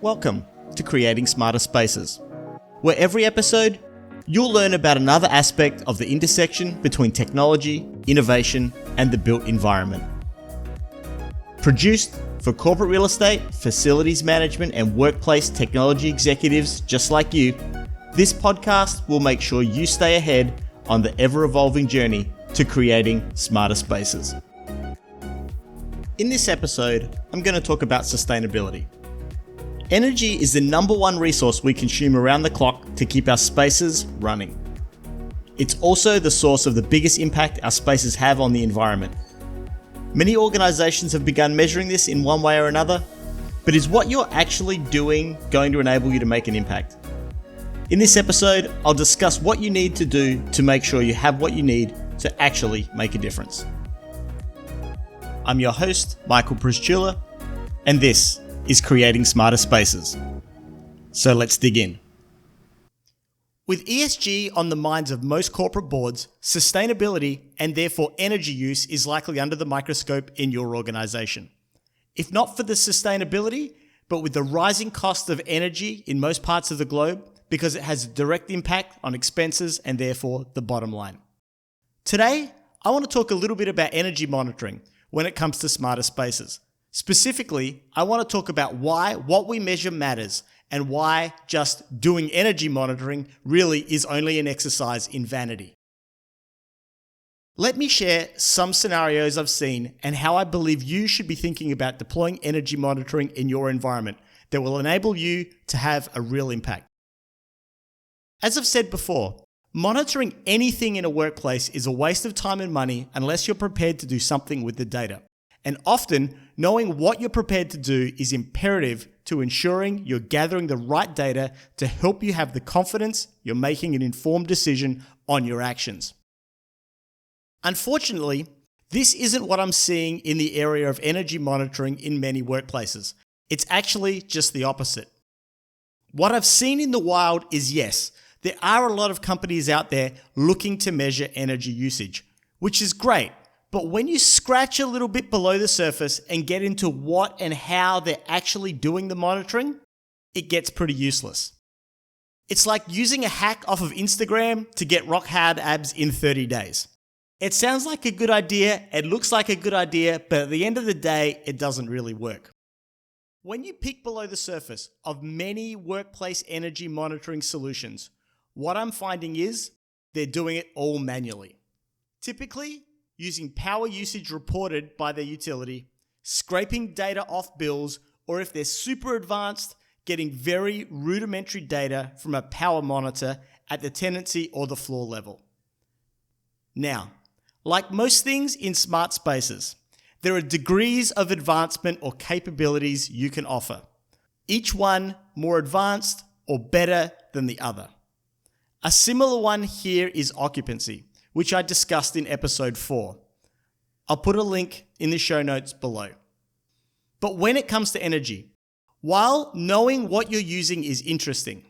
Welcome to Creating Smarter Spaces, where every episode you'll learn about another aspect of the intersection between technology, innovation, and the built environment. Produced for corporate real estate, facilities management, and workplace technology executives just like you, this podcast will make sure you stay ahead on the ever-evolving journey to creating smarter spaces. In this episode, I'm going to talk about sustainability. Energy is the number one resource we consume around the clock to keep our spaces running. It's also the source of the biggest impact our spaces have on the environment. Many organizations have begun measuring this in one way or another, but is what you're actually doing going to enable you to make an impact? In this episode, I'll discuss what you need to do to make sure you have what you need to actually make a difference. I'm your host, Michael Prusciula, and this is Creating Smarter Spaces. So let's dig in. With ESG on the minds of most corporate boards, sustainability and therefore energy use is likely under the microscope in your organization. If not for the sustainability, but with the rising cost of energy in most parts of the globe, because it has a direct impact on expenses and therefore the bottom line. Today, I want to talk a little bit about energy monitoring when it comes to smarter spaces. Specifically, I want to talk about why what we measure matters and why just doing energy monitoring really is only an exercise in vanity. Let me share some scenarios I've seen and how I believe you should be thinking about deploying energy monitoring in your environment that will enable you to have a real impact. As I've said before, monitoring anything in a workplace is a waste of time and money unless you're prepared to do something with the data. And often, knowing what you're prepared to do is imperative to ensuring you're gathering the right data to help you have the confidence you're making an informed decision on your actions. Unfortunately, this isn't what I'm seeing in the area of energy monitoring in many workplaces. It's actually just the opposite. What I've seen in the wild is yes, there are a lot of companies out there looking to measure energy usage, which is great. But when you scratch a little bit below the surface and get into what and how they're actually doing the monitoring, it gets pretty useless. It's like using a hack off of Instagram to get rock hard abs in 30 days. It sounds like a good idea, it looks like a good idea, but at the end of the day, it doesn't really work. When you peek below the surface of many workplace energy monitoring solutions, what I'm finding is they're doing it all manually. Typically, using power usage reported by their utility, scraping data off bills, or if they're super advanced, getting very rudimentary data from a power monitor at the tenancy or the floor level. Now, like most things in smart spaces, there are degrees of advancement or capabilities you can offer, each one more advanced or better than the other. A similar one here is occupancy, which I discussed in episode 4. I'll put a link in the show notes below. But when it comes to energy, while knowing what you're using is interesting,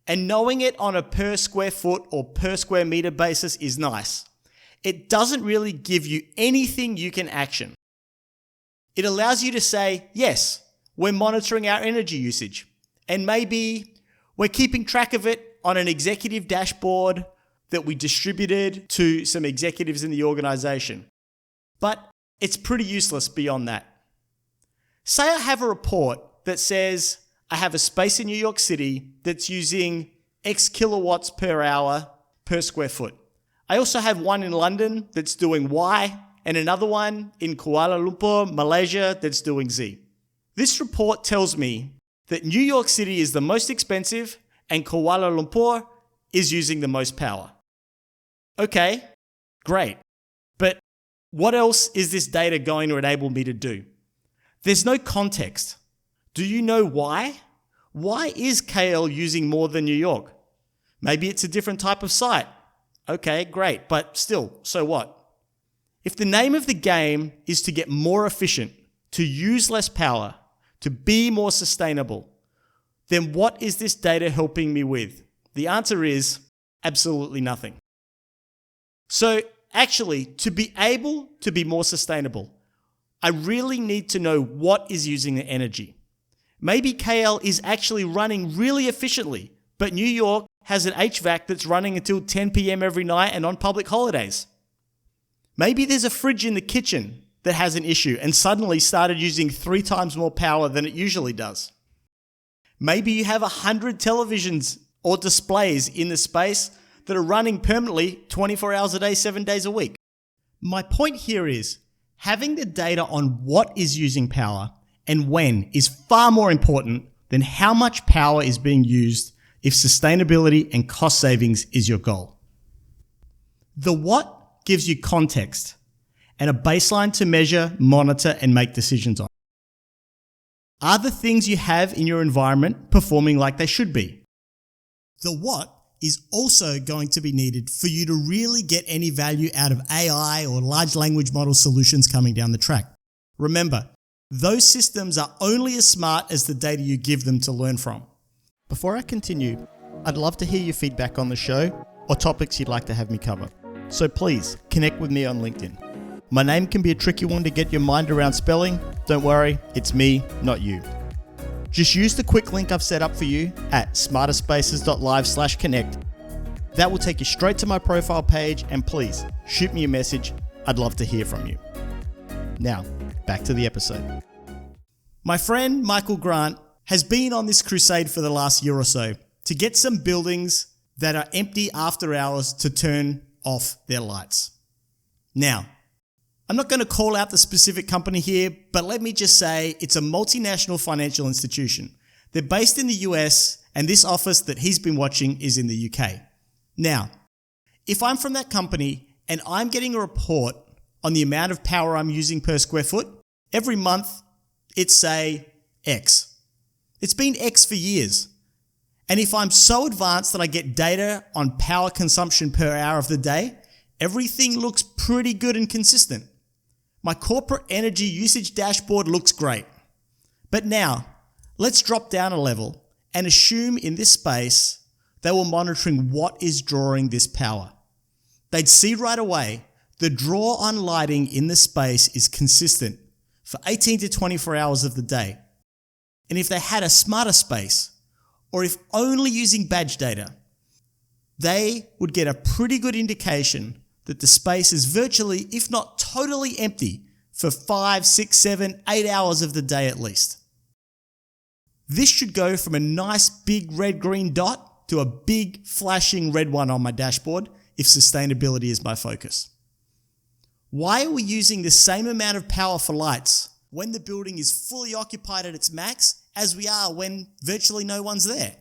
and knowing it on a per square foot or per square meter basis is nice, it doesn't really give you anything you can action. It allows you to say, yes, we're monitoring our energy usage, and maybe we're keeping track of it on an executive dashboard that we distributed to some executives in the organization. But it's pretty useless beyond that. Say I have a report that says I have a space in New York City that's using X kilowatts per hour per square foot. I also have one in London that's doing Y, and another one in Kuala Lumpur, Malaysia, that's doing Z. This report tells me that New York City is the most expensive and Kuala Lumpur is using the most power. Okay, great. But what else is this data going to enable me to do? There's no context. Do you know why? Why is KL using more than New York? Maybe it's a different type of site. Okay, great, but still, so what? If the name of the game is to get more efficient, to use less power, to be more sustainable, then what is this data helping me with? The answer is absolutely nothing. So actually, to be able to be more sustainable, I really need to know what is using the energy. Maybe KL is actually running really efficiently, but New York has an HVAC that's running until 10 p.m. every night and on public holidays. Maybe there's a fridge in the kitchen that has an issue and suddenly started using 3 times more power than it usually does. Maybe you have 100 televisions or displays in the space that are running permanently 24 hours a day, 7 days a week. My point here is having the data on what is using power and when is far more important than how much power is being used if sustainability and cost savings is your goal. The what gives you context and a baseline to measure, monitor, and make decisions on. Are the things you have in your environment performing like they should be? The what is also going to be needed for you to really get any value out of AI or large language model solutions coming down the track. Remember, those systems are only as smart as the data you give them to learn from. Before I continue, I'd love to hear your feedback on the show or topics you'd like to have me cover. So please connect with me on LinkedIn. My name can be a tricky one to get your mind around spelling. Don't worry, it's me, not you. Just use the quick link I've set up for you at smarterspaces.live/connect. That will take you straight to my profile page, and please shoot me a message. I'd love to hear from you. Now, back to the episode. My friend Michael Grant has been on this crusade for the last year or so to get some buildings that are empty after hours to turn off their lights. Now, I'm not going to call out the specific company here, but let me just say it's a multinational financial institution. They're based in the US, and this office that he's been watching is in the UK. Now, if I'm from that company and I'm getting a report on the amount of power I'm using per square foot, every month it's say X. It's been X for years. And if I'm so advanced that I get data on power consumption per hour of the day, everything looks pretty good and consistent. My corporate energy usage dashboard looks great. But now, let's drop down a level and assume in this space they were monitoring what is drawing this power. They'd see right away the draw on lighting in the space is consistent for 18 to 24 hours of the day. And if they had a smarter space, or if only using badge data, they would get a pretty good indication that the space is virtually, if not totally empty for 5, 6, 7, 8 hours of the day at least. This should go from a nice big red-green dot to a big flashing red one on my dashboard if sustainability is my focus. Why are we using the same amount of power for lights when the building is fully occupied at its max as we are when virtually no one's there?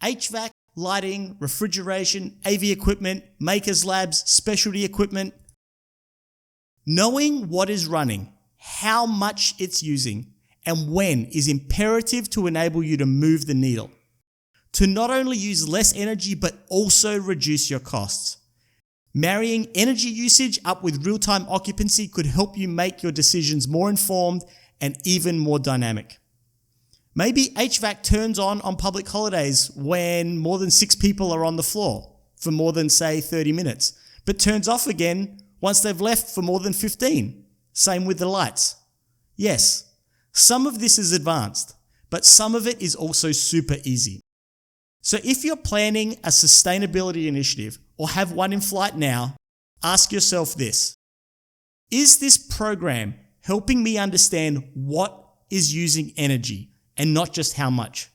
HVAC, lighting, refrigeration, AV equipment, makers labs, specialty equipment. Knowing what is running, how much it's using, and when is imperative to enable you to move the needle. To not only use less energy, but also reduce your costs. Marrying energy usage up with real-time occupancy could help you make your decisions more informed and even more dynamic. Maybe HVAC turns on public holidays when more than 6 people are on the floor for more than, say, 30 minutes, but turns off again once they've left for more than 15. Same with the lights. Yes, some of this is advanced, but some of it is also super easy. So if you're planning a sustainability initiative or have one in flight now, ask yourself this. Is this program helping me understand what is using energy and not just how much?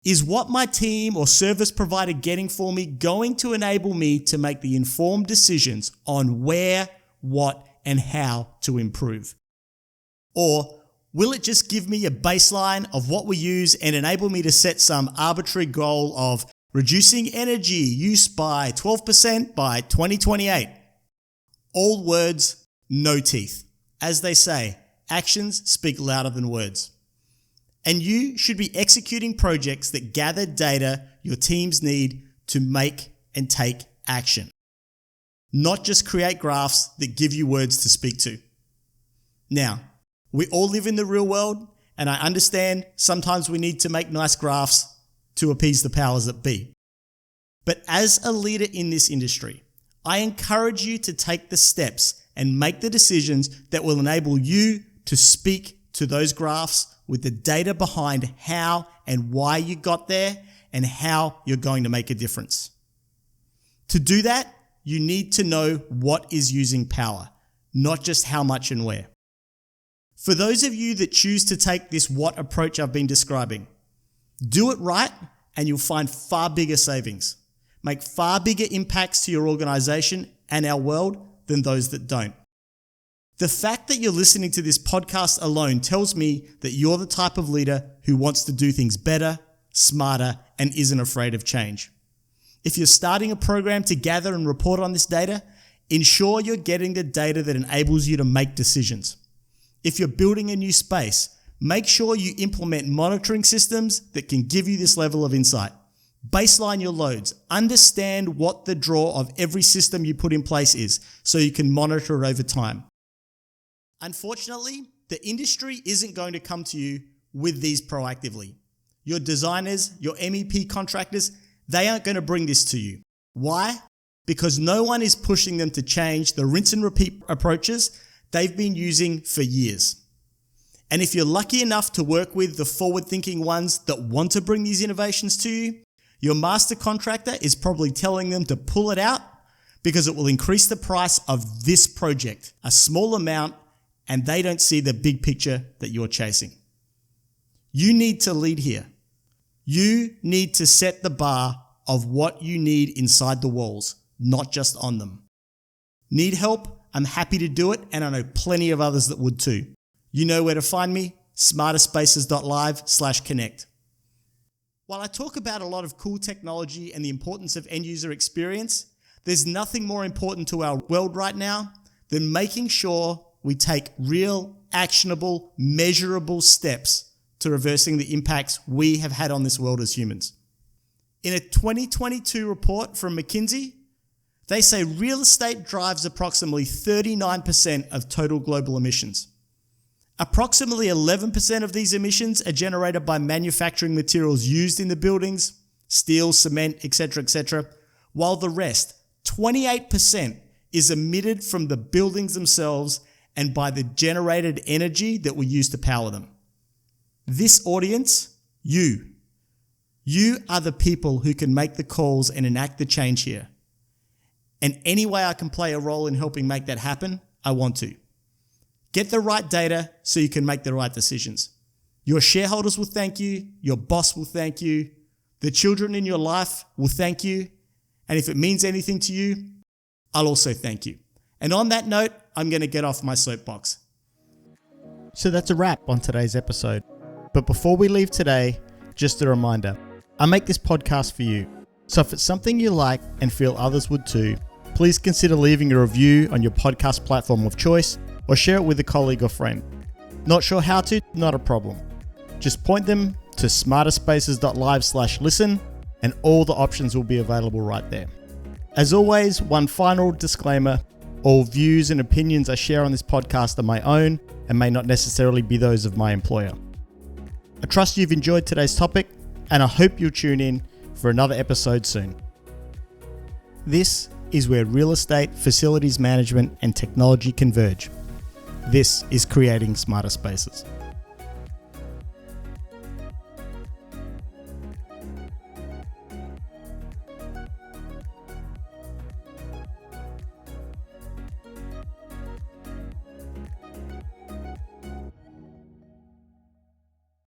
Is what my team or service provider getting for me going to enable me to make the informed decisions on where, what, and how to improve? Or will it just give me a baseline of what we use and enable me to set some arbitrary goal of reducing energy use by 12% by 2028? All words, no teeth. As they say, actions speak louder than words. And you should be executing projects that gather data your teams need to make and take action. Not just create graphs that give you words to speak to. Now, we all live in the real world, and I understand sometimes we need to make nice graphs to appease the powers that be. But as a leader in this industry, I encourage you to take the steps and make the decisions that will enable you to speak to those graphs with the data behind how and why you got there and how you're going to make a difference. To do that, you need to know what is using power, not just how much and where. For those of you that choose to take this what approach I've been describing, do it right and you'll find far bigger savings. Make far bigger impacts to your organization and our world than those that don't. The fact that you're listening to this podcast alone tells me that you're the type of leader who wants to do things better, smarter, and isn't afraid of change. If you're starting a program to gather and report on this data, ensure you're getting the data that enables you to make decisions. If you're building a new space, make sure you implement monitoring systems that can give you this level of insight. Baseline your loads. Understand what the draw of every system you put in place is so you can monitor it over time. Unfortunately, the industry isn't going to come to you with these proactively. Your designers, your MEP contractors, they aren't going to bring this to you. Why? Because no one is pushing them to change the rinse and repeat approaches they've been using for years. And if you're lucky enough to work with the forward-thinking ones that want to bring these innovations to you, your master contractor is probably telling them to pull it out because it will increase the price of this project, a small amount, and they don't see the big picture that you're chasing. You need to lead here. You need to set the bar of what you need inside the walls, not just on them. Need help? I'm happy to do it, and I know plenty of others that would too. You know where to find me, smarterspaces.live/connect. While I talk about a lot of cool technology and the importance of end user experience, there's nothing more important to our world right now than making sure we take real, actionable, measurable steps to reversing the impacts we have had on this world as humans. In a 2022 report from McKinsey, they say real estate drives approximately 39% of total global emissions. Approximately 11% of these emissions are generated by manufacturing materials used in the buildings, steel, cement, etc., while the rest, 28%, is emitted from the buildings themselves and by the generated energy that we use to power them. This audience, you are the people who can make the calls and enact the change here. And any way I can play a role in helping make that happen, I want to. Get the right data so you can make the right decisions. Your shareholders will thank you, your boss will thank you, the children in your life will thank you, and if it means anything to you, I'll also thank you. And on that note, I'm going to get off my soapbox. So that's a wrap on today's episode. But before we leave today, just a reminder, I make this podcast for you. So if it's something you like and feel others would too, please consider leaving a review on your podcast platform of choice or share it with a colleague or friend. Not sure how to? Not a problem. Just point them to smarterspaces.live/listen and all the options will be available right there. As always, one final disclaimer, all views and opinions I share on this podcast are my own and may not necessarily be those of my employer. I trust you've enjoyed today's topic and I hope you'll tune in for another episode soon. This is where real estate, facilities management, and technology converge. This is creating smarter spaces.